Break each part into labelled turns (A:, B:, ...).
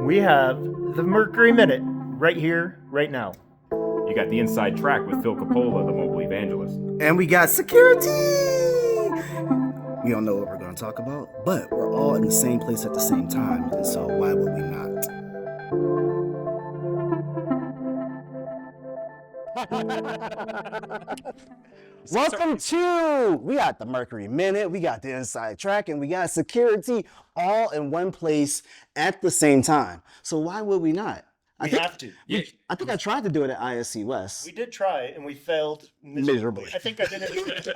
A: We have the Mercury Minute right here, right now.
B: You got the inside track with Phil Coppola, the mobile evangelist.
C: And we got SecuriTea! We don't know what we're going to talk about, but we're all in the same place at the same time, and so why would we not? Welcome to, we got the Mercury Minute, we got the inside track, and we got SecuriTea all in one place at the same time. So why would we not?
A: We have to.
C: I think I tried to do it at ISC West.
A: We did try, and we failed
C: Miserably.
A: I think I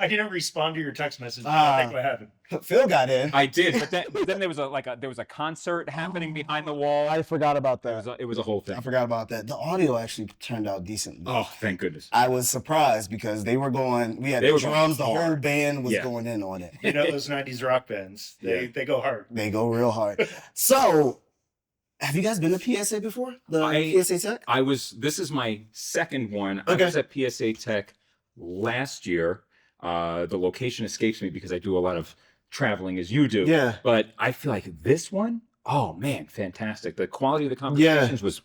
A: didn't respond to your text message. I think what happened.
C: Phil got in.
B: I did, but then there was a concert happening behind the wall.
C: I forgot about that.
B: It was a whole thing.
C: I forgot about that. The audio actually turned out decently.
B: Oh, thank goodness.
C: I was surprised because they were going, we had
B: They
C: the
B: were
C: drums, the
B: going
C: whole
B: hard.
C: band was
B: Yeah.
C: going in on it.
A: You know those 90s rock bands. They go hard.
C: They go real hard. So, have you guys been to PSA before? PSA TEC?
B: This is my second one.
C: Okay.
B: I was at PSA TEC last year. The location escapes me because I do a lot of traveling as you do.
C: Yeah.
B: But I feel like this one, oh man, fantastic. The quality of the conversations was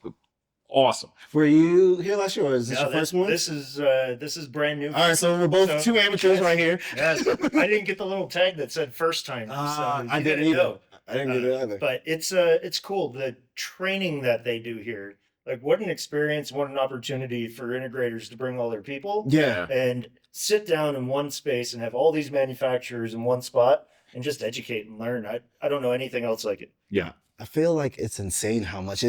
B: awesome.
C: Were you here last year or is this your first one?
A: This is brand new.
C: All right, so we're both two amateurs right here.
A: Yes, I didn't get the little tag that said first time.
C: I didn't either. I didn't get it either.
A: But it's cool. The training that they do here, like what an experience, what an opportunity for integrators to bring all their people.
C: Yeah.
A: And sit down in one space and have all these manufacturers in one spot and just educate and learn. I don't know anything else like it.
B: Yeah.
C: I feel like it's insane how much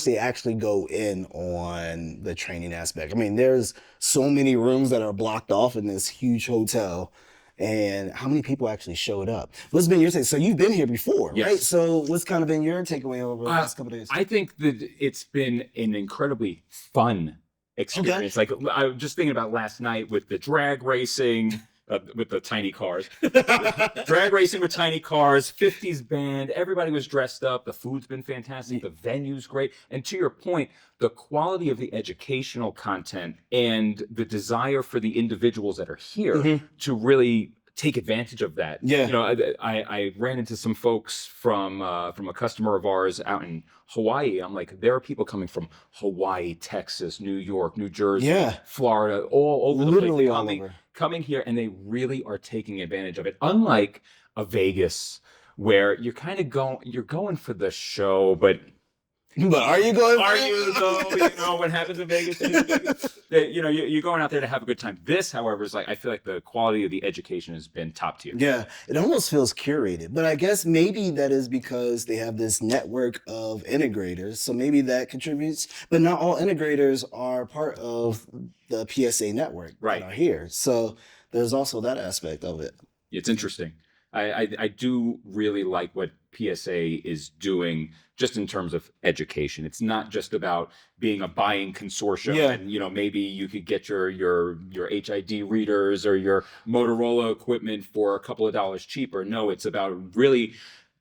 C: they actually go in on the training aspect. I mean, there's so many rooms that are blocked off in this huge hotel, and how many people actually showed up? What's been your take? So you've been here before,
B: Yes.
C: right? So what's kind of been your takeaway over the last couple of days?
B: I think that it's been an incredibly fun experience. Like I was just thinking about last night with the drag racing. With the tiny cars. Drag racing with tiny cars, 50s band, everybody was dressed up, the food's been fantastic, the venue's great, and to your point, the quality of the educational content and the desire for the individuals that are here to really take advantage of that.
C: Yeah.
B: You know, I ran into some folks from a customer of ours out in Hawaii. I'm like, there are people coming from Hawaii, Texas, New York, New Jersey, Florida, all over
C: Literally
B: the
C: all
B: place
C: over.
B: coming here, and they really are taking advantage of it. Unlike a Vegas where you're kind of going for the show, but
C: are you going?
B: Are you though? You know what happens in Vegas? You know, you're going out there to have a good time. This, however, is like I feel like the quality of the education has been top tier.
C: Yeah, it almost feels curated, but I guess maybe that is because they have this network of integrators, so maybe that contributes. But not all integrators are part of the PSA network that are here, so there's also that aspect of it.
B: It's interesting. I do really like what PSA is doing just in terms of education. It's not just about being a buying consortium and, you know, maybe you could get your HID readers or your Motorola equipment for a couple of dollars cheaper. No, it's about really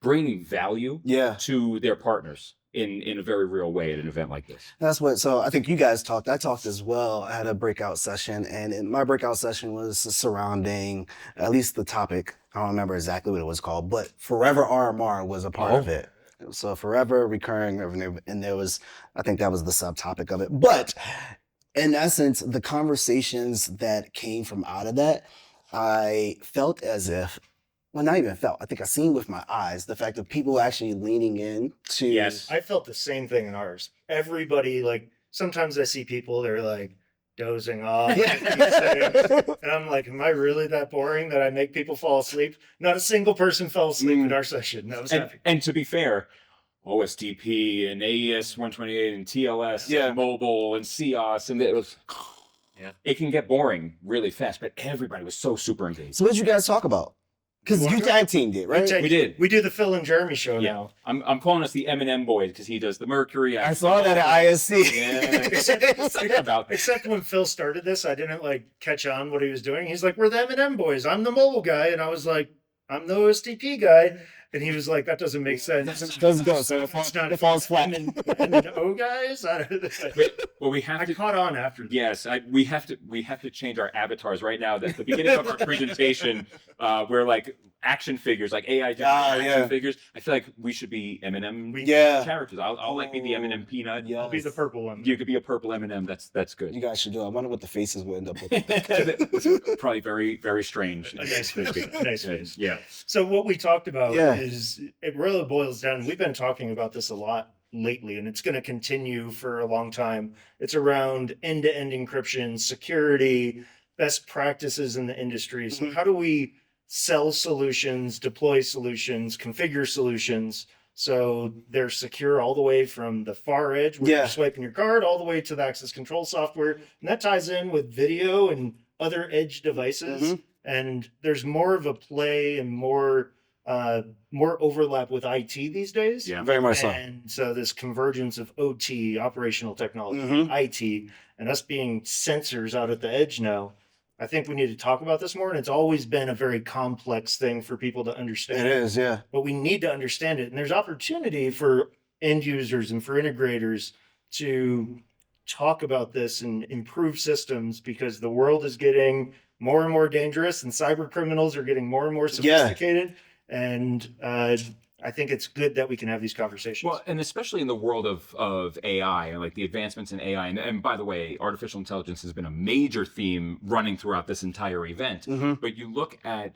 B: bringing value to their partners in a very real way at an event like this.
C: That's what, so I think you guys talked, I talked as well. I had a breakout session, and my breakout session was surrounding at least the topic. I don't remember exactly what it was called, but Forever RMR was a part of it. So forever recurring revenue, and I think that was the subtopic of it. But in essence, the conversations that came from out of that, I felt as if, well, not even felt, I think I seen with my eyes, the fact of people actually leaning in to...
A: Yes, I felt the same thing in ours. Everybody, like, sometimes I see people, they're like dozing off. And I'm like, am I really that boring that I make people fall asleep? Not a single person fell asleep in our session. That was happy.
B: And to be fair, OSDP and AES 128 and TLS and mobile and CIOS, and it can get boring really fast, but everybody was so super engaged.
C: So what did you guys talk about? Because you tag teamed it, right?
B: We did.
A: We do the Phil and Jeremy show now.
B: I'm calling us the M&M boys because he does the Mercury.
C: I saw that at ISC.
B: Yeah.
A: Except when Phil started this, I didn't like catch on what he was doing. He's like, we're the M&M boys. I'm the mobile guy. And I was like, I'm the OSDP guy. And he was like, that doesn't make sense.
C: It doesn't go. So it falls flat.
A: M&O guys?
B: Well, we have
A: I caught on after that.
B: Yes, we have to change our avatars right now. At the beginning of our presentation, we're like action figures, like AI action
C: yeah.
B: figures. I feel like we should be M&M
C: Yeah.
B: characters. I'll like be the M&M peanut.
C: Yeah.
A: I'll be the purple one.
B: You could be a purple M&M. That's good.
C: You guys should do it. I wonder what the faces will end up with.
B: Probably very, very strange.
A: A nice face. Nice face.
B: Yeah.
A: So what we talked about
C: Yeah.
A: is it really boils down. We've been talking about this a lot lately, and it's going to continue for a long time. It's around end-to-end encryption, security, best practices in the industry. So how do we sell solutions, deploy solutions, configure solutions so they're secure all the way from the far edge where you're swiping your card all the way to the access control software? And that ties in with video and other edge devices. And there's more of a play and more overlap with IT these days.
B: Yeah.
C: Very much so.
A: And so this convergence of OT, operational technology, IT, and us being sensors out at the edge now, I think we need to talk about this more. And it's always been a very complex thing for people to understand.
C: It is, yeah.
A: But we need to understand it. And there's opportunity for end users and for integrators to talk about this and improve systems, because the world is getting more and more dangerous and cyber criminals are getting more and more sophisticated. And I think it's good that we can have these conversations.
B: Well, and especially in the world of AI and like the advancements in AI. And by the way, artificial intelligence has been a major theme running throughout this entire event. But you look at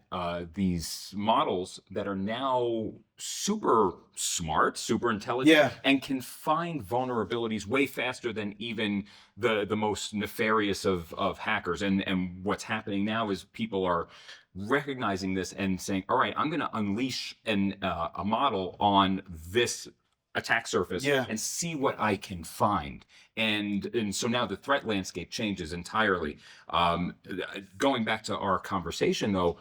B: these models that are now super smart, super intelligent, and can find vulnerabilities way faster than even the most nefarious of hackers. And what's happening now is people are recognizing this and saying, all right, I'm going to unleash a model on this attack surface and see what I can find. And so now the threat landscape changes entirely. Going back to our conversation, though,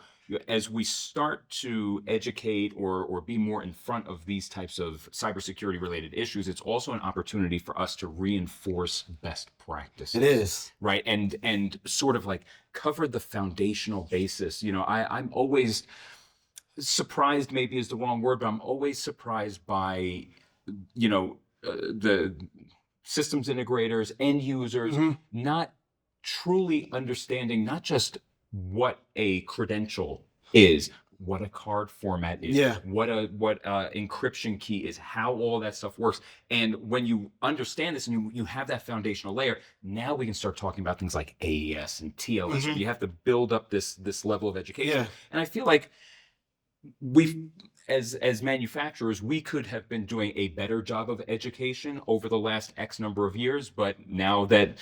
B: as we start to educate or be more in front of these types of cybersecurity related issues, it's also an opportunity for us to reinforce best practices.
C: It is.
B: Right. And sort of like cover the foundational basis. You know, I'm always surprised, maybe is the wrong word, but I'm always surprised by, you know, the systems integrators, end users, not truly understanding not just what a credential is, what a card format is, what encryption key is, how all that stuff works. And when you understand this and you have that foundational layer, now we can start talking about things like AES and TLS. You have to build up this level of education. And I feel like we've, as manufacturers, we could have been doing a better job of education over the last X number of years, but now that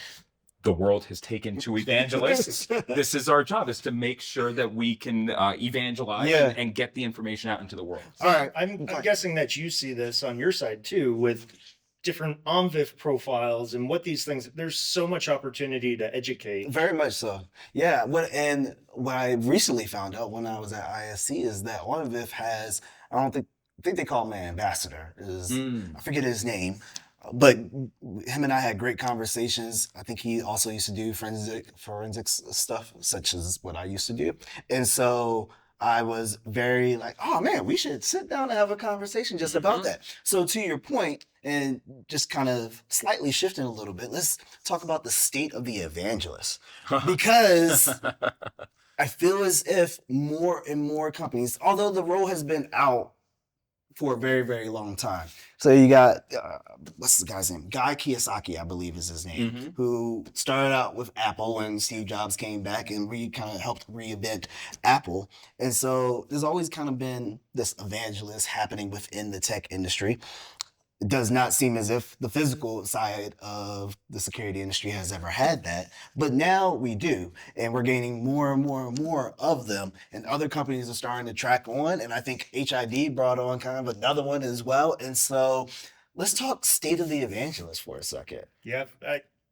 B: the world has taken to evangelists, this is our job, is to make sure that we can evangelize and get the information out into the world.
A: All right. I'm guessing that you see this on your side too, with different OMVIF profiles and what these things, there's so much opportunity to educate.
C: Very much so. Yeah. What I recently found out when I was at ISC is that OMVIF has, I think they call him an ambassador. I forget his name. But him and I had great conversations. I think he also used to do forensics stuff, such as what I used to do. And so I was very like, oh man, we should sit down and have a conversation just about that. So to your point, and just kind of slightly shifting a little bit, let's talk about the state of the evangelist. Because I feel as if more and more companies, although the role has been out for a very, very long time. So you got, what's the guy's name? Guy Kiyosaki, I believe is his name, who started out with Apple when Steve Jobs came back and kind of helped reinvent Apple. And so there's always kind of been this evangelist happening within the tech industry. It does not seem as if the physical side of the security industry has ever had that, but now we do, and we're gaining more and more and more of them, and other companies are starting to track on, and I think HID brought on kind of another one as well, and so let's talk state of the evangelist for a second.
A: Yeah,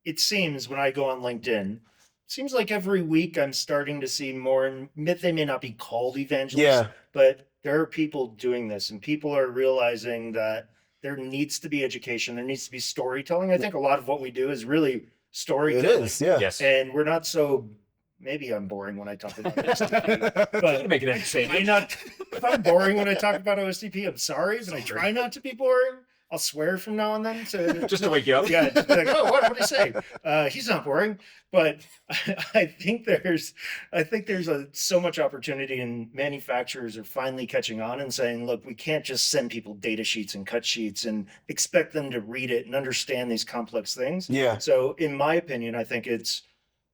A: it seems when I go on LinkedIn, it seems like every week I'm starting to see more, and they may not be called evangelists, but there are people doing this, and people are realizing that there needs to be education. There needs to be storytelling. I think a lot of what we do is really storytelling.
C: It is, yeah.
B: Yes.
A: And we're not so, maybe I'm boring when I talk about OSTP, but
B: Make it entertaining.
A: if I'm boring when I talk about OSTP, I'm sorry, but I try not to be boring. I'll swear from now and then to
B: Just to wake you up.
A: yeah, just be like, oh, what did he say? He's not boring, but I think there's so much opportunity, and manufacturers are finally catching on and saying, look, we can't just send people data sheets and cut sheets and expect them to read it and understand these complex things.
C: Yeah.
A: So in my opinion, I think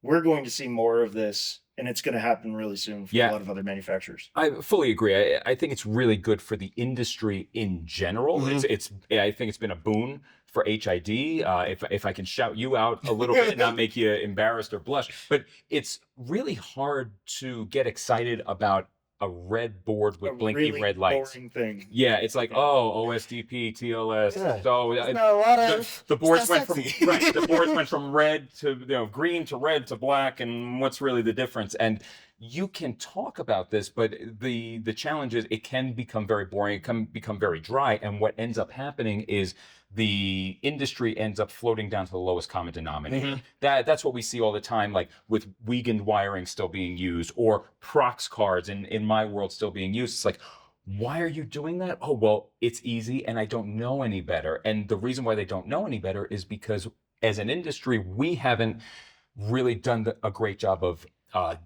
A: we're going to see more of this, and it's going to happen really soon for a lot of other manufacturers.
B: I fully agree. I think it's really good for the industry in general.
C: Mm-hmm.
B: I think it's been a boon for HID. If I can shout you out a little bit and not make you embarrassed or blush, but it's really hard to get excited about a red board with blinky
A: really
B: red lights.
A: Boring thing.
B: Yeah, it's like, oh, OSDP, TLS.
C: Yeah.
B: So
C: a lot of
B: the boards went
C: sexy.
B: from the boards went from red to green to red to black, and what's really the difference? And you can talk about this, but the challenge is it can become very boring, it can become very dry, and what ends up happening is the industry ends up floating down to the lowest common denominator.
C: Mm-hmm.
B: That's what we see all the time, like with Wiegand wiring still being used, or prox cards in my world still being used. It's like, why are you doing that? Oh, well, it's easy and I don't know any better. And the reason why they don't know any better is because as an industry, we haven't really done a great job of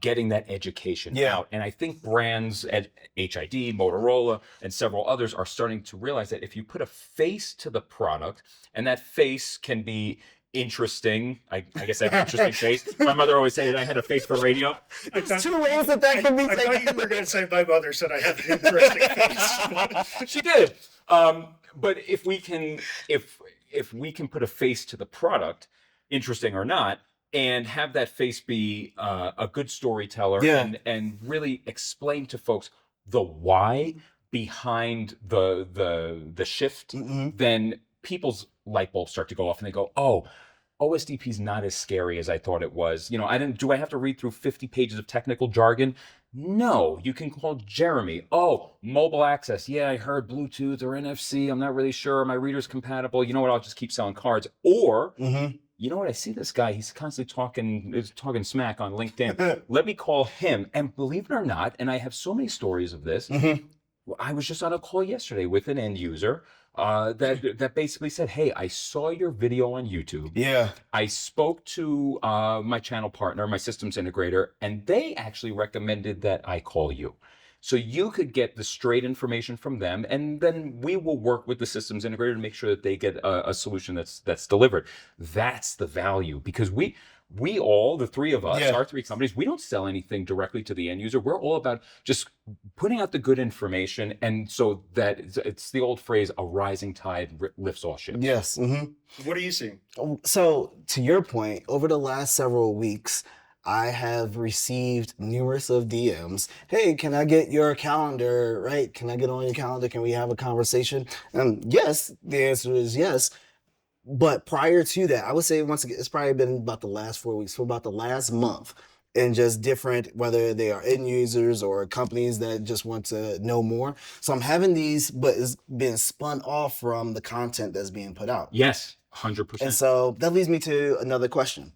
B: getting that education out. And I think brands at HID, Motorola, and several others are starting to realize that if you put a face to the product, and that face can be interesting, I guess I have an interesting face. My mother always said that I had a face for radio.
C: There's two ways that can be
A: I
C: taken.
A: thought you were going to say my mother said I have an interesting face.
B: She did. But if we can put a face to the product, interesting or not, and have that face be a good storyteller and really explain to folks the why behind the shift, then people's light bulbs start to go off and they go, oh, OSDP is not as scary as I thought it was. Do I have to read through 50 pages of technical jargon? No, you can call Jeremy. Oh, mobile access. Yeah, I heard Bluetooth or NFC. I'm not really sure. My reader's compatible. You know what? I'll just keep selling cards. Or you know what? I see this guy. He's constantly talking smack on LinkedIn. Let me call him. And believe it or not, and I have so many stories of this. I was just on a call yesterday with an end user that basically said, hey, I saw your video on YouTube.
C: Yeah.
B: I spoke to my channel partner, my systems integrator, and they actually recommended that I call you. So you could get the straight information from them, and then we will work with the systems integrator to make sure that they get a solution that's delivered. That's the value, because we all, the three of us, our three companies, we don't sell anything directly to the end user. We're all about just putting out the good information, and so that it's the old phrase, a rising tide lifts all ships.
C: Yes.
A: What are you seeing?
C: So to your point, over the last several weeks, I have received numerous of DMs. Hey, can I get your calendar, right? Can I get on your calendar? Can we have a conversation? Yes, the answer is yes. But prior to that, I would say once again, it's probably been about the last 4 weeks, for about the last month, and just different, whether they are end users or companies that just want to know more. So I'm having these, but it's been spun off from the content that's being put out.
B: Yes, 100%.
C: And so that leads me to another question.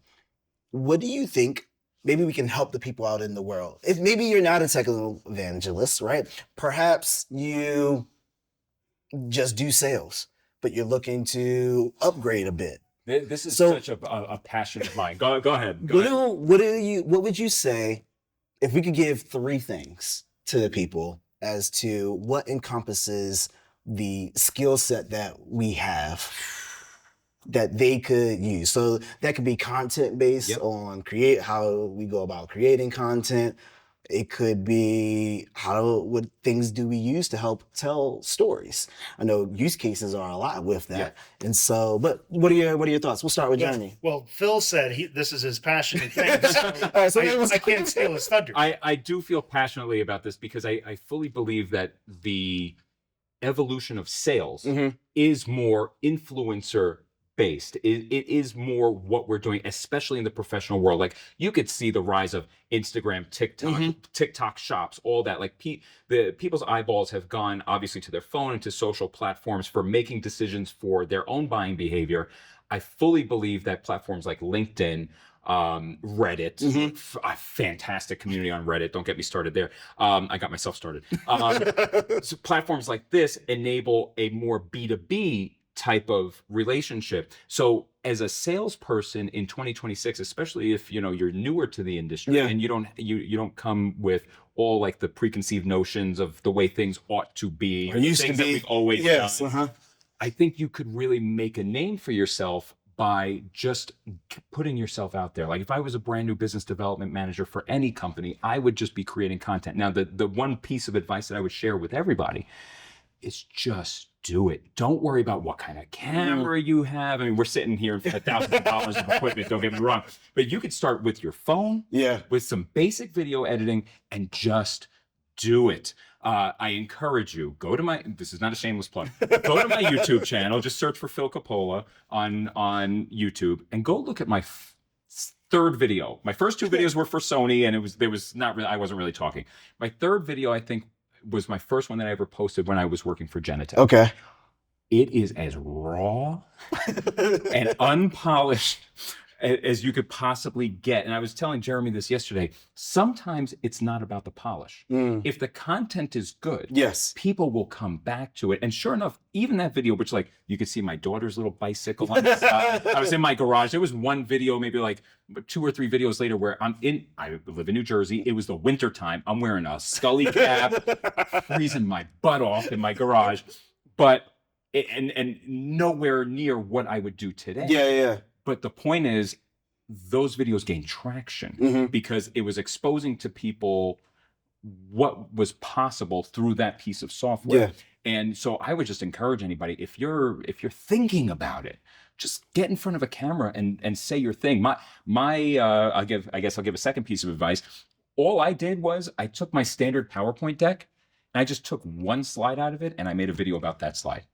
C: What do you think? Maybe we can help the people out in the world. If maybe you're not a technical evangelist, right? Perhaps you just do sales, but you're looking to upgrade a bit.
B: This is such a passion of mine. Go ahead.
C: What would you say if we could give 3 things to the people as to what encompasses the skill set that we have that they could use? So that could be content based on how we go about creating content. It could be what things do we use to help tell stories? I know use cases are a lot with that. And so, but what are your thoughts? We'll start with Jeremy.
A: Well, Phil said this is his passionate thing. So I can't steal his thunder.
B: I do feel passionately about this because I fully believe that the evolution of sales is more influencer based. It is more what we're doing, especially in the professional world. Like you could see the rise of Instagram, TikTok shops, all that. Like people's eyeballs have gone obviously to their phone and to social platforms for making decisions for their own buying behavior. I fully believe that platforms like LinkedIn, Reddit, a fantastic community on Reddit. Don't get me started there. I got myself started. So platforms like this enable a more B2B type of relationship. So as a salesperson in 2026, especially if you're newer to the industry and you don't come with all like the preconceived notions of the way things ought to be
C: or used to be,
B: that we've always done,
C: uh-huh.
B: I think you could really make a name for yourself by just putting yourself out there. Like if I was a brand new business development manager for any company, I would just be creating content. Now, the one piece of advice that I would share with everybody is just do it. Don't worry about what kind of camera you have. I mean, we're sitting here at thousands of dollars of equipment, don't get me wrong. But you could start with your phone, with some basic video editing, and just do it. I encourage you, this is not a shameless plug, go to my YouTube channel, just search for Phil Coppola on YouTube, and go look at my third video. My first two videos were for Sony, and I wasn't really talking. My third video, I think, was my first one that I ever posted when I was working for Genetec.
C: Okay.
B: It is as raw and unpolished as you could possibly get. And I was telling Jeremy this yesterday. Sometimes it's not about the polish. If the content is good, people will come back to it. And sure enough, even that video, which like you could see my daughter's little bicycle on the side. I was in my garage. There was one video, maybe like 2 or 3 videos later, where I live in New Jersey. It was the winter time. I'm wearing a Scully cap, freezing my butt off in my garage, but and nowhere near what I would do today. But the point is, those videos gained traction because it was exposing to people what was possible through that piece of software. And so I would just encourage anybody, if you're thinking about it, just get in front of a camera and say your thing. I guess I'll give a second piece of advice. All I did was I took my standard PowerPoint deck and I just took one slide out of it and I made a video about that slide.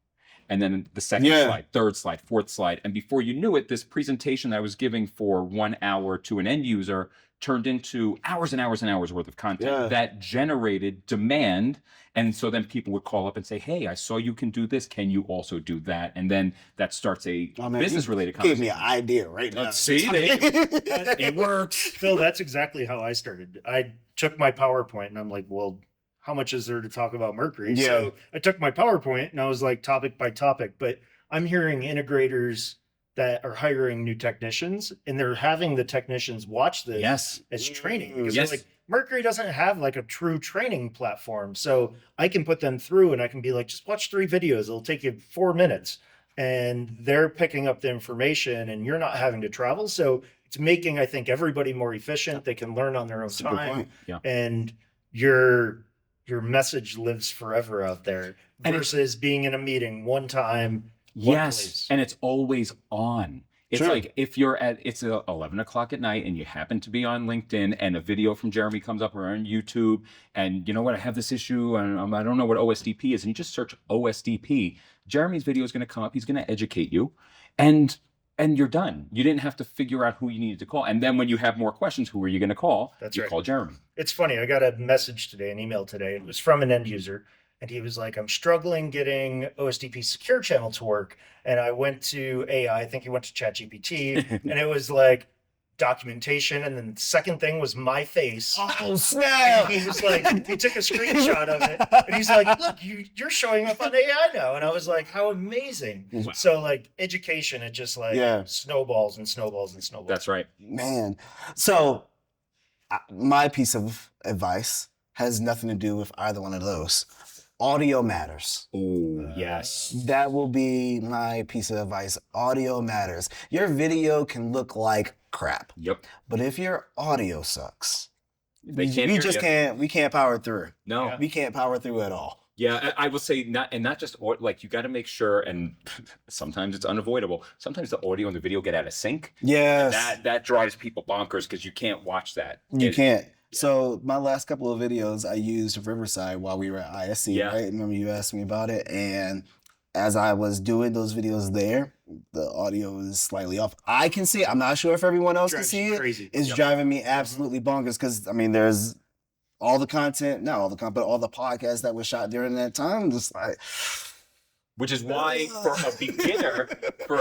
B: And then the second slide, third slide, fourth slide. And before you knew it, this presentation that I was giving for 1 hour to an end user turned into hours and hours and hours worth of content that generated demand. And so then people would call up and say, hey, I saw you can do this. Can you also do that? And then that starts a business-related conversation.
C: Gave me an idea right now.
B: See, it works.
A: Phil, that's exactly how I started. I took my PowerPoint and I'm like, well, how much is there to talk about Mercury? So I took my PowerPoint and I was like topic by topic, but I'm hearing integrators that are hiring new technicians and they're having the technicians watch this as training. Because they're like, Mercury doesn't have like a true training platform. So I can put them through and I can be like, just watch 3 videos. It'll take you 4 minutes. And they're picking up the information and you're not having to travel. So it's making, I think, everybody more efficient. They can learn on their own time. And your message lives forever out there versus being in a meeting one time.
B: And it's always on. It's like if it's 11 o'clock at night and you happen to be on LinkedIn and a video from Jeremy comes up or on YouTube and you know what, I have this issue and I don't know what OSDP is, and you just search OSDP, Jeremy's video is going to come up. He's going to educate you and you're done. You didn't have to figure out who you needed to call. And then when you have more questions, who are you going to call? You call Jeremy.
A: It's funny. I got a message today, an email today. It was from an end user. And he was like, I'm struggling getting OSDP Secure Channel to work. And I went to AI. I think he went to ChatGPT. And it was like documentation. And then the second thing was my face.
C: Oh, snap.
A: And he was like, he took a screenshot of it. And he's like, look, you're showing up on AI now. And I was like, how amazing. Wow. So like education, it just like snowballs and snowballs and snowballs.
B: That's right.
C: Man. So my piece of advice has nothing to do with either one of those. Audio matters.
B: Oh, yes.
C: That will be my piece of advice. Audio matters. Your video can look like crap.
B: Yep.
C: But if your audio sucks,
B: we
C: can't power through.
B: No.
C: We can't power through at all.
B: Yeah, I will say not just like you got to make sure, and sometimes it's unavoidable. Sometimes the audio and the video get out of sync.
C: Yes.
B: That drives people bonkers because you can't watch that.
C: You can't. So my last couple of videos I used Riverside while we were at ISC, right? Remember you asked me about it? And as I was doing those videos there, the audio is slightly off. I can see it. I'm not sure if everyone else can see it.
A: Crazy.
C: It's driving me absolutely bonkers because, I mean, there's all the content, not all the content, but all the podcasts that were shot during that time. Just like...
B: Which is why for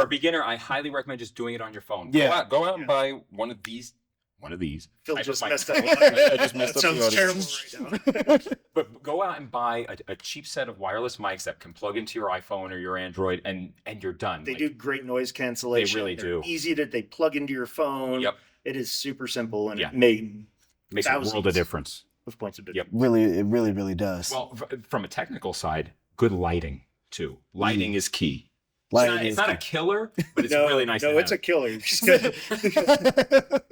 B: a beginner, I highly recommend just doing it on your phone.
C: Yeah.
B: Go out and buy one of these one of these.
A: Phil
B: type
A: just
B: of
A: messed
B: mic.
A: up.
B: I just messed
A: That
B: up the
A: sounds
B: audio.
A: terrible right now.
B: But go out and buy a cheap set of wireless mics that can plug into your iPhone or your Android, and you're done.
A: They
B: Like,
A: do great noise cancellation.
B: They really
A: They're
B: do.
A: Easy they plug into your phone.
B: Yep.
A: It is super simple, and
B: Yeah.
A: it made
B: makes a world of
A: thousands
B: difference.
A: of points of
B: Yep.
A: difference.
C: It really does.
B: Well, from a technical side, good lighting too. Lighting is key.
C: Lighting
B: It's not a killer, but it's really nice.
A: No,
B: to
A: it's
B: have.
A: a killer.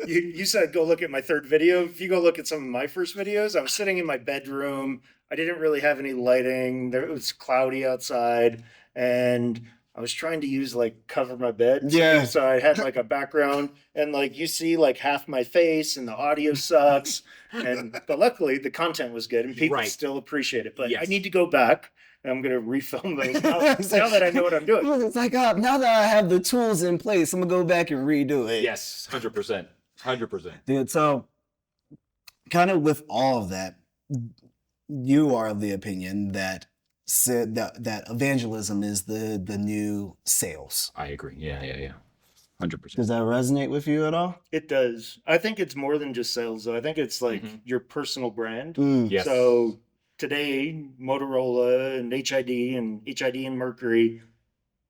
A: You said go look at my third video. If you go look at some of my first videos, I was sitting in my bedroom. I didn't really have any lighting. It was cloudy outside, and I was trying to use like cover my bed.
C: Yeah.
A: So I had like a background, and like you see like half my face, and the audio sucks. But luckily the content was good, and people
B: Right.
A: still appreciate it. But
B: Yes.
A: I need to go back. And I'm gonna refilm those now that I know what I'm doing.
C: It's like, now that I have the tools in place, I'm gonna go back and redo it.
B: Yes, 100%, 100%.
C: Dude, so kind of with all of that, you are of the opinion that that evangelism is the new sales.
B: I agree. Yeah. 100%.
C: Does that resonate with you at all?
A: It does. I think it's more than just sales, though. I think it's like
B: Mhm.
A: your personal brand.
B: Yes.
A: So today, Motorola and HID and Mercury,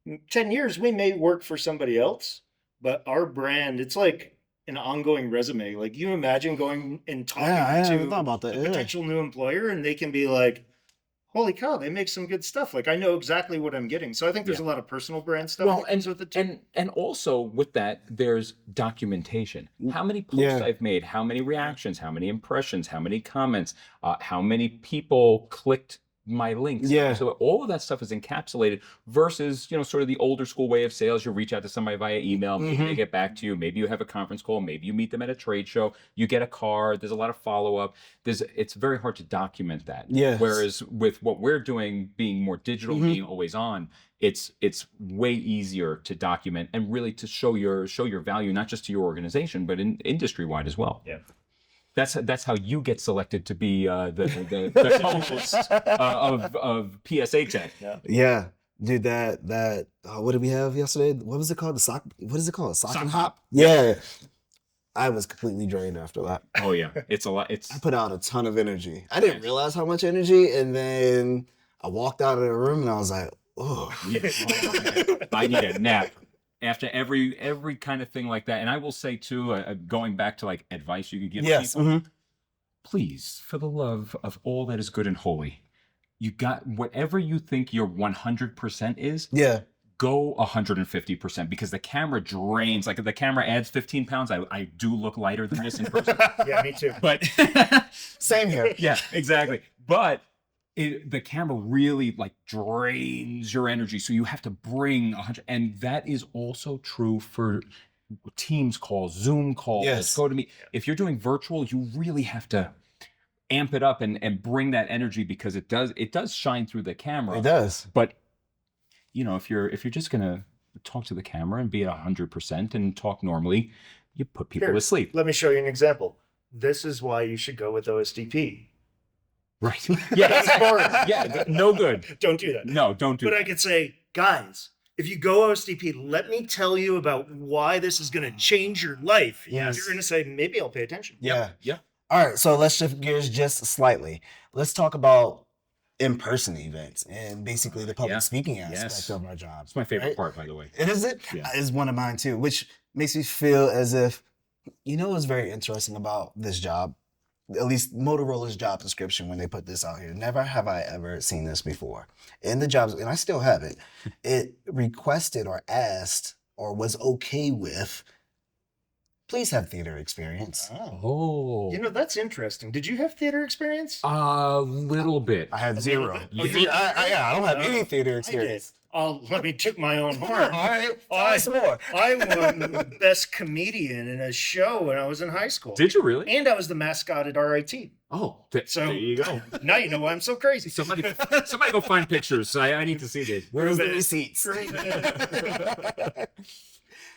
A: in 10 years, we may work for somebody else, but our brand, it's like an ongoing resume. Like you imagine going and talking
C: Yeah, I haven't
A: to
C: thought about that.
A: a
C: Yeah.
A: potential new employer, and they can be like, holy cow, they make some good stuff. Like I know exactly what I'm getting. So I think there's a lot of personal brand stuff
B: Well,
A: that comes with it too.
B: and also with that, there's documentation. How many posts
C: Yeah.
B: I've made, how many reactions, how many impressions, how many comments, how many people clicked my links.
C: Yeah.
B: So all of that stuff is encapsulated versus, sort of the older school way of sales. You reach out to somebody via email, maybe they get back to you, maybe you have a conference call, maybe you meet them at a trade show, you get a card, there's a lot of follow-up. It's very hard to document that.
C: Yes.
B: Whereas with what we're doing, being more digital, being always on, it's way easier to document and really to show your value, not just to your organization, but in industry-wide as well.
A: Yeah.
B: That's how you get selected to be the co-host of PSA TEC.
C: Yeah. Dude, that what did we have yesterday? What was it called? What is it called? Sock and hop? Yeah. I was completely drained after that.
B: Oh yeah, it's a lot.
C: I put out a ton of energy. I didn't realize how much energy, and then I walked out of the room and I was like, oh.
B: I need a nap after every kind of thing like that. And I will say too, going back to like advice you could give people, please, for the love of all that is good and holy, you got whatever you think your 100% is.
C: Yeah.
B: Go 150% because the camera drains. Like if the camera adds 15 pounds, I do look lighter than this in person.
A: Yeah, me too.
B: But
C: Same here.
B: yeah, exactly. But the camera really like drains your energy, so you have to bring 100, and that is also true for Teams calls, Zoom calls.
C: Yes.
B: Go to me. If you're doing virtual, you really have to amp it up and bring that energy because it does shine through the camera.
C: It does.
B: But if you're just gonna talk to the camera and be at 100% and talk normally, you put people to sleep.
A: Let me show you an example. This is why you should go with OSDP.
B: Right. Yeah.
A: That's boring.
B: Yeah. No good.
A: Don't do that.
B: No, don't do
A: But
B: that.
A: I could say, guys, if you go OSDP, let me tell you about why this is going to change your life.
C: Yes.
A: You're going to say, maybe I'll pay attention.
C: Yeah.
B: Yeah.
C: All right, so let's shift gears just slightly. Let's talk about in-person events and basically the public
B: Yeah.
C: speaking aspect
B: Yes.
C: of our job.
B: It's my favorite
C: right?
B: part, by the way.
C: It is it?
B: Yeah.
C: It's one of mine too, which makes me feel as if, what's very interesting about this job, at least Motorola's job description when they put this out here. Never have I ever seen this before. In the jobs, and I still have it, it requested or asked or was okay with, please have theater experience.
B: Oh.
A: That's interesting. Did you have theater experience?
B: A little bit.
C: I had zero.
A: Oh, you-
C: I don't have any theater
A: I did.
C: experience.
A: Let me took my own horn.
C: All right, tell
A: I-
C: us more.
A: I won best comedian in a show when I was in high school.
B: Did you really?
A: And I was the mascot at RIT.
B: Oh,
A: So
B: there you go.
A: now you know why I'm so crazy.
B: Somebody go find pictures. I need to see this.
C: Where's the receipts?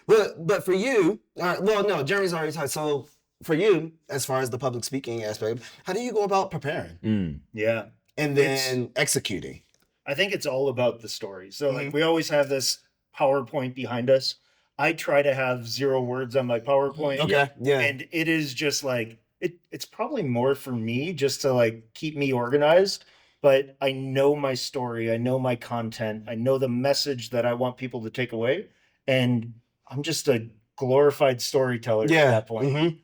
C: But for you, no, Jeremy's already talked. So for you, as far as the public speaking aspect, how do you go about preparing
A: Yeah.
C: and then executing?
A: I think it's all about the story. So like we always have this PowerPoint behind us. I try to have 0 words on my PowerPoint.
C: Okay. Yeah.
A: And it is just like, it's probably more for me just to like keep me organized. But I know my story, I know my content, I know the message that I want people to take away. And I'm just a glorified storyteller at that point.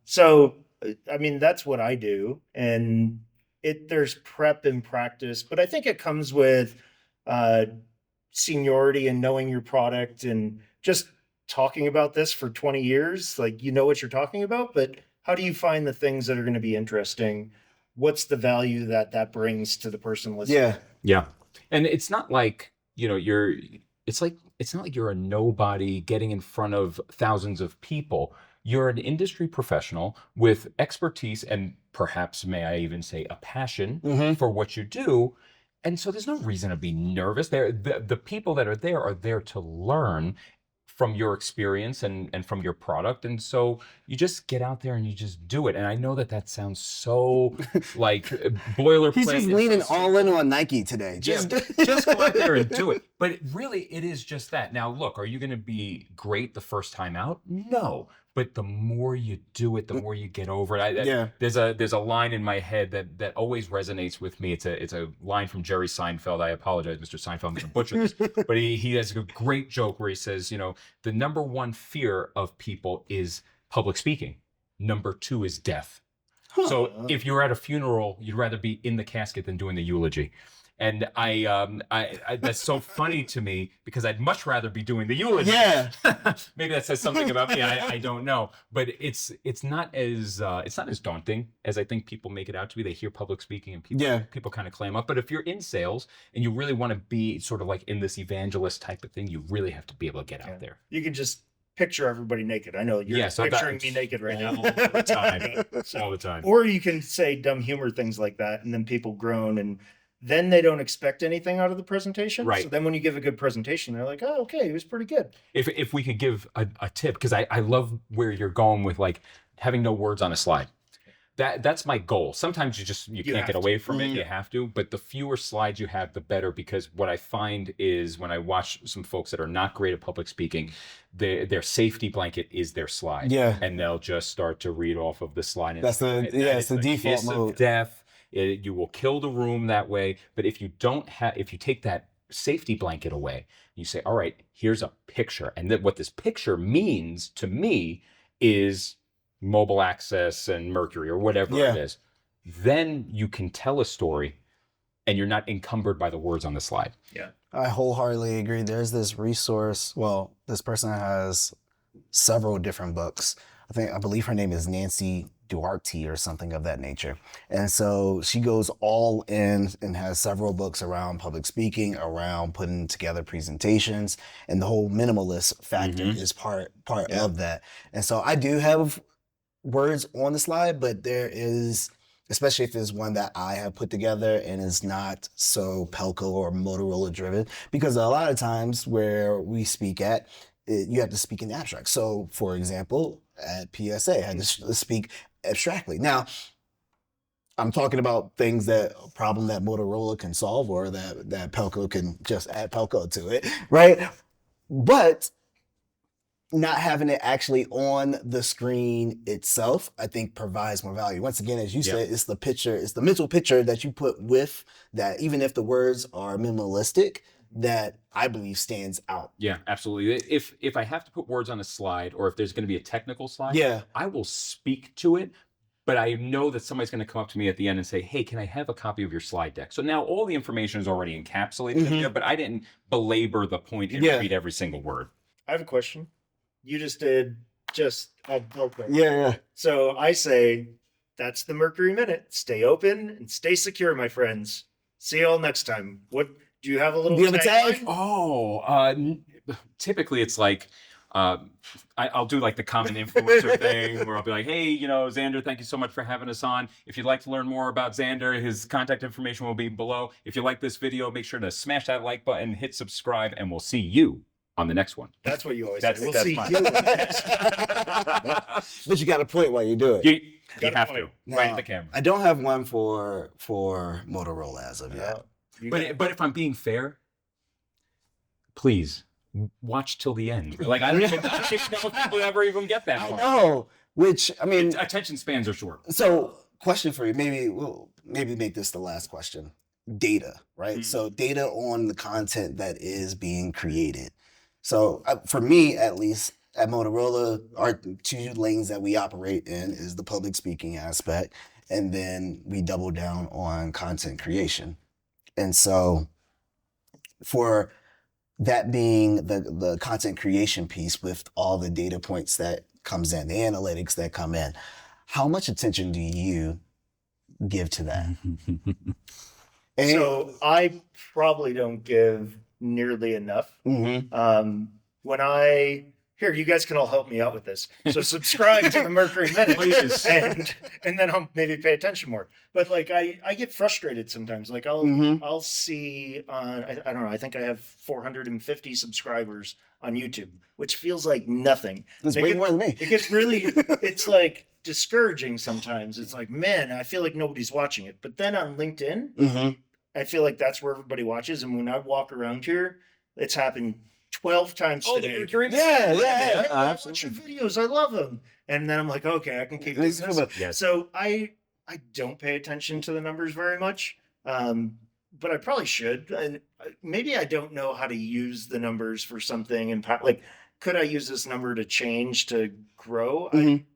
A: So, I mean, that's what I do. And there's prep and practice, but I think it comes with seniority and knowing your product and just talking about this for 20 years. Like, you know what you're talking about, but how do you find the things that are going to be interesting? What's the value that brings to the person listening?
B: Yeah. And it's not like, it's not like you're a nobody getting in front of thousands of people. You're an industry professional with expertise and perhaps, may I even say, a passion for what you do. And so there's no reason to be nervous. The people that are there to learn from your experience and from your product. And so you just get out there and you just do it. And I know that sounds so like boilerplate.
C: He's just leaning all in on Nike today.
B: Just go out there and do it. But it is just that. Now, look, are you going to be great the first time out? No. But the more you do it, the more you get over it. There's a line in my head that always resonates with me. It's a line from Jerry Seinfeld. I apologize, Mr. Seinfeld, I'm going to butcher this. But he has a great joke where he says, the number one fear of people is public speaking. Number 2 is death. So if you're at a funeral, you'd rather be in the casket than doing the eulogy. And I that's so funny to me because I'd much rather be doing the eulogy. Yeah. Maybe that says something about me. I don't know. But it's not as daunting as I think people make it out to be. They hear public speaking and people kind of clam up. But if you're in sales and you really want to be sort of like in this evangelist type of thing, you really have to be able to get out there.
A: You can just picture everybody naked. I know you're picturing me naked right now.
B: All the time. All the time.
A: Or you can say dumb humor things like that, and then people groan, and then they don't expect anything out of the presentation.
B: Right.
A: So then when you give a good presentation, they're like, oh, okay, it was pretty good.
B: If we could give a tip, because I love where you're going with like having no words on a slide. That's my goal. Sometimes you can't get away from it. You have to, but the fewer slides you have, the better. Because what I find is when I watch some folks that are not great at public speaking, their safety blanket is their slide. Yeah. And they'll just start to read off of the slide. And
C: it's the default mode.
B: Of death. You will kill the room that way. But if you take that safety blanket away, you say, all right, here's a picture. And then what this picture means to me is mobile access and Mercury or whatever it is. Then you can tell a story and you're not encumbered by the words on the slide.
A: Yeah.
C: I wholeheartedly agree. There's this resource. Well, this person has several different books. I believe her name is Nancy Duarte or something of that nature. And so she goes all in and has several books around public speaking, around putting together presentations, and the whole minimalist factor is part of that. And so I do have words on the slide, but there is, especially if it's one that I have put together and is not so Pelco or Motorola driven, because a lot of times where we speak at, you have to speak in abstract. So for example, at PSA, I had to speak abstractly. Now, I'm talking about problem that Motorola can solve or that Pelco can just add Pelco to it, right? But not having it actually on the screen itself, I think provides more value. Once again, as you said, it's the picture, it's the mental picture that you put with that, even if the words are minimalistic, that I believe stands out.
B: Yeah, absolutely. If I have to put words on a slide, or if there's going to be a technical slide, I will speak to it, but I know that somebody's going to come up to me at the end and say, hey, can I have a copy of your slide deck? So now all the information is already encapsulated in there, but I didn't belabor the point and read every single word.
A: I have a question. You just did okay.
C: Yeah.
A: So I say, that's the Mercury Minute. Stay open and stay secure, my friends. See you all next time. What do you have a little
C: tag?
B: Oh, typically it's like, I'll do like the common influencer thing where I'll be like, hey, Xander, thank you so much for having us on. If you'd like to learn more about Xander, his contact information will be below. If you like this video, make sure to smash that like button, hit subscribe, and we'll see you on the next one.
A: That's what you always say. We'll see you on the next.
C: But you got to point while you do it.
B: You have to. Right at the camera.
C: I don't have one for Motorola as of yet.
B: But if I'm being fair, please watch till the end. Like, I don't even know if people ever even get that
C: I
B: far.
C: know. Which, I mean,
B: Attention spans are short.
C: so question for you, maybe make this the last question. Data, right? So data on the content that is being created. So for me, at least at Motorola, our two lanes that we operate in is the public speaking aspect, and then we double down on content creation. And so for that being the content creation piece with all the data points that comes in, the analytics that come in, how much attention do you give to that? And,
A: So I probably don't give nearly enough. Here, you guys can all help me out with this. So subscribe to the Mercury Minute,
B: Please.
A: and then I'll maybe pay attention more. But like I get frustrated sometimes. Like I'll see on I don't know. I think I have 450 subscribers on YouTube, which feels like nothing.
C: That's way more than me.
A: It gets really. It's like discouraging sometimes. It's like, man, I feel like nobody's watching it. But then on LinkedIn, I feel like that's where everybody watches. And when I walk around here, it's happened 12 times today.
C: Yeah,
A: I watch your videos. I love them. And then I'm like, okay, I can keep doing this.
B: Yes.
A: So I don't pay attention to the numbers very much, but I probably should. And maybe I don't know how to use the numbers for something. And like, could I use this number to change to grow?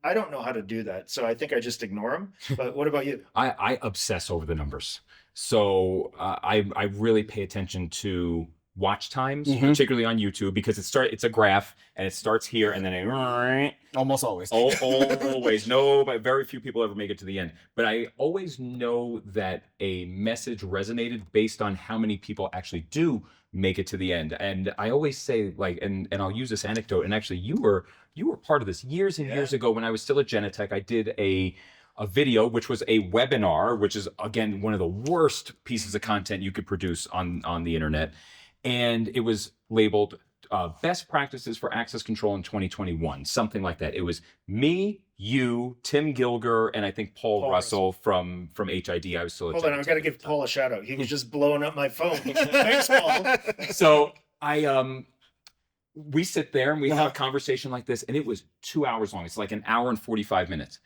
A: I don't know how to do that. So I think I just ignore them. But what about you?
B: I obsess over the numbers. So I really pay attention to watch times, particularly on YouTube, because it's a graph and it starts here and then
C: Almost always.
B: always. No, but very few people ever make it to the end. But I always know that a message resonated based on how many people actually do make it to the end. And I always say, like, and I'll use this anecdote. And actually, you were part of this years and years ago when I was still at Genetech. I did a video, which was a webinar, which is again one of the worst pieces of content you could produce on the internet. And it was labeled Best Practices for Access Control in 2021, something like that. It was me, you, Tim Gilger, and I think Paul Russell from HID. I was still at
A: Hold on, I've got to give Paul a shout out. He was just blowing up my phone. Thanks, Paul.
B: So we sit there and we have a conversation like this, and it was 2 hours long. It's like an hour and 45 minutes.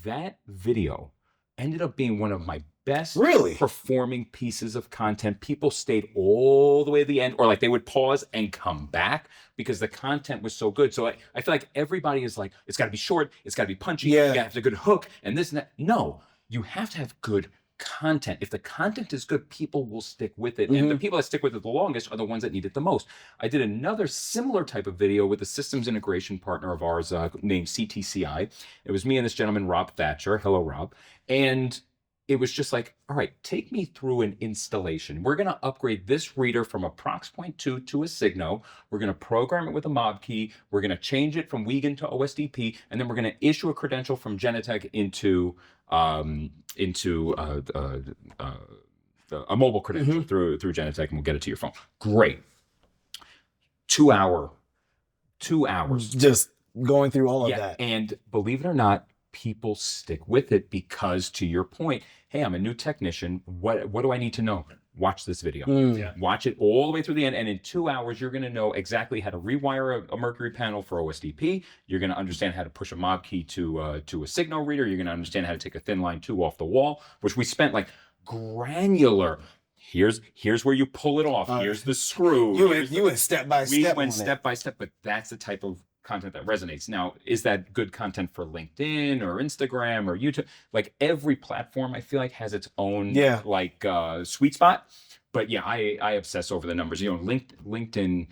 B: That video ended up being one of my best performing pieces of content. People stayed all the way to the end, or like they would pause and come back because the content was so good. So I feel like everybody is like, it's got to be short, it's got to be punchy, you got to have a good hook and this and that. No, you have to have good content. If the content is good, people will stick with it. And the people that stick with it the longest are the ones that need it the most. I did another similar type of video with a systems integration partner of ours named CTCI. It was me and this gentleman, Rob Thatcher. Hello, Rob. And it was just like, all right, take me through an installation. We're going to upgrade this reader from a Prox.2 to a Signo. We're going to program it with a mob key. We're going to change it from Wiegand to OSDP, and then we're going to issue a credential from Genetech into a mobile credential through Genetech, and we'll get it to your phone. Great. 2 hours.
C: Just going through all of that.
B: And believe it or not, people stick with it because, to your point, hey, I'm a new technician. What do I need to know? Watch this video. Watch it all the way through the end. And in 2 hours, you're going to know exactly how to rewire a Mercury panel for OSDP. You're going to understand how to push a mob key to a Signo reader. You're going to understand how to take a thin line 2 off the wall, which we spent like granular. Here's where you pull it off. Here's the screw.
C: You went step by step.
B: We went step by step, but that's the type of content that resonates. Now, is that good content for LinkedIn or Instagram or YouTube? Like every platform, I feel like has its own sweet spot. But yeah, I obsess over the numbers. You know, LinkedIn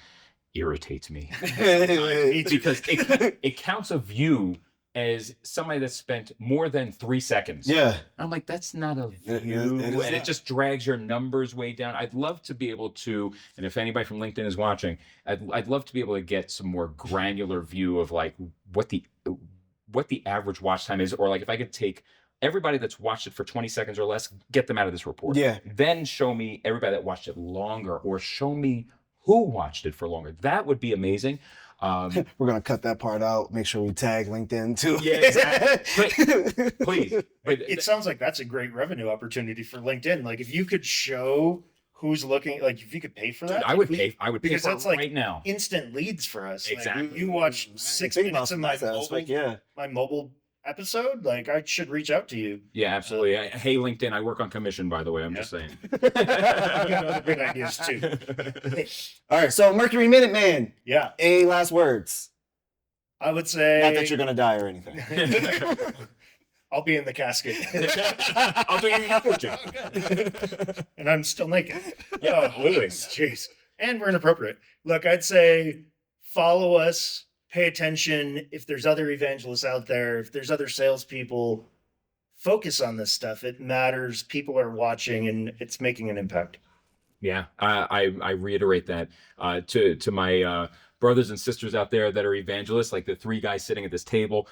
B: irritates me because it counts a view as somebody that spent more than 3 seconds.
C: Yeah.
B: I'm like, that's not a view. And it just drags your numbers way down. I'd love to be able to, and if anybody from LinkedIn is watching, I'd love to be able to get some more granular view of like what the average watch time is, or like if I could take everybody that's watched it for 20 seconds or less, get them out of this report.
C: Yeah.
B: Then show me everybody that watched it longer, or show me who watched it for longer. That would be amazing.
C: We're going to cut that part out. Make sure we tag LinkedIn too.
B: Yeah, exactly. Please. But
A: it sounds like that's a great revenue opportunity for LinkedIn. Like if you could show who's looking, like if you could pay for that,
B: Dude, I would pay
A: because
B: for
A: that's
B: it
A: like
B: right now.
A: instant leads for us.
B: Exactly.
A: Like, you watch 6 minutes of my mobile, my mobile episode, like I should reach out to you.
B: Yeah, absolutely. Hey, LinkedIn, I work on commission, by the way. I'm just saying.
A: You got other good ideas too.
C: All right, so Mercury Minuteman,
A: Yeah,
C: any last words?
A: I would say
C: Not that you're gonna die or anything.
A: I'll be in the casket.
B: I'll do your
A: And I'm still naked.
B: Yeah,
A: Oh, jeez. And we're inappropriate. Look, I'd say follow us, pay attention. If there's other evangelists out there, if there's other salespeople, focus on this stuff. It matters. People are watching, and it's making an impact.
B: Yeah, I reiterate that to my brothers and sisters out there that are evangelists, like the three guys sitting at this table,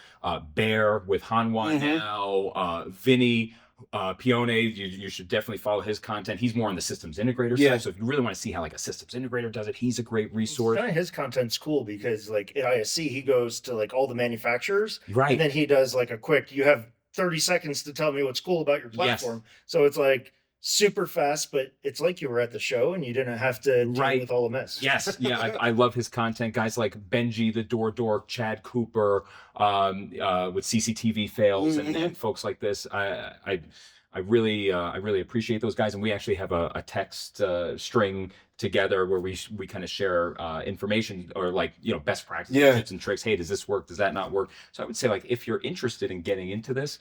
B: Bear with Hanwha now, Vinny, Pione, you should definitely follow his content. He's more on the systems integrator side. So if you really want to see how like a systems integrator does it, he's a great resource.
A: Kind of his content's cool because like at ISC, he goes to like all the manufacturers.
B: Right.
A: And then he does like a quick, you have 30 seconds to tell me what's cool about your platform.
B: Yes.
A: So it's like super fast, but it's like you were at the show and you didn't have to deal with all the mess.
B: Yes. Yeah. I love his content. Guys like Benji, the Door Dork, Chad Cooper, with CCTV fails and folks like this. I really appreciate those guys. And we actually have a text string together where we kind of share information or like, best practices, tips and tricks. Hey, does this work? Does that not work? So I would say like, if you're interested in getting into this,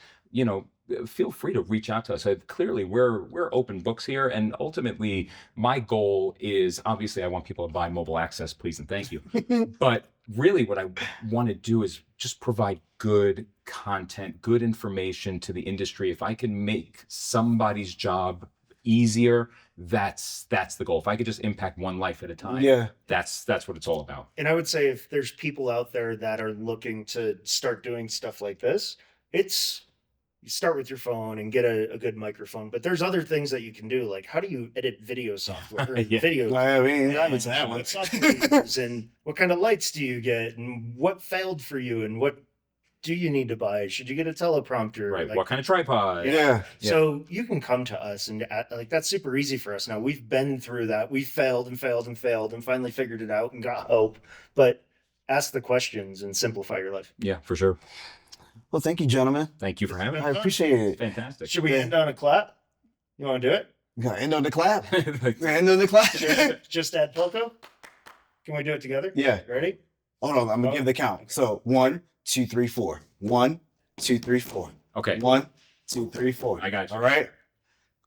B: feel free to reach out to us. Clearly we're open books here. And ultimately my goal is, obviously I want people to buy mobile access, please and thank you. But really what I want to do is just provide good content, good information to the industry. If I can make somebody's job easier, that's the goal. If I could just impact one life at a time, that's what it's all about.
A: And I would say if there's people out there that are looking to start doing stuff like this, you start with your phone and get a good microphone, but there's other things that you can do. Like, how do you edit video software? Video.
C: I mean, that was that one.
A: What software you use and what kind of lights do you get and what failed for you and what do you need to buy? Should you get a teleprompter?
B: Right.
A: Like,
B: What kind of tripod?
C: Yeah.
A: So you can come to us and like that's super easy for us now. We've been through that. We failed and failed and failed and finally figured it out and got hope. But ask the questions and simplify your life.
B: Yeah, for sure.
C: Well, thank you, gentlemen.
B: Thank you for having
C: I
B: us.
C: appreciate it.
B: Fantastic.
A: Should we end on a clap? You want to do it?
C: We gotta end on the clap. End on the clap.
A: Just add Poco? Can we do it together?
C: Yeah.
A: Ready?
C: Hold on, I'm gonna give the count. So 1, 2, 3, 4. 1, 2, 3, 4.
B: Okay.
C: 1, 2, 3, 4.
B: I got you.
C: All right.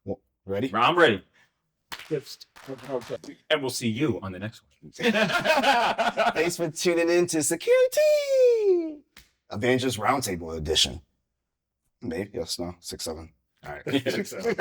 C: Well, ready?
B: I'm ready.
A: Just
B: And we'll see you on the next one.
C: Thanks for tuning in to SecuriTea Evangelist Roundtable Edition. Maybe, yes, no, 6, 7. All right.
A: 6, 7.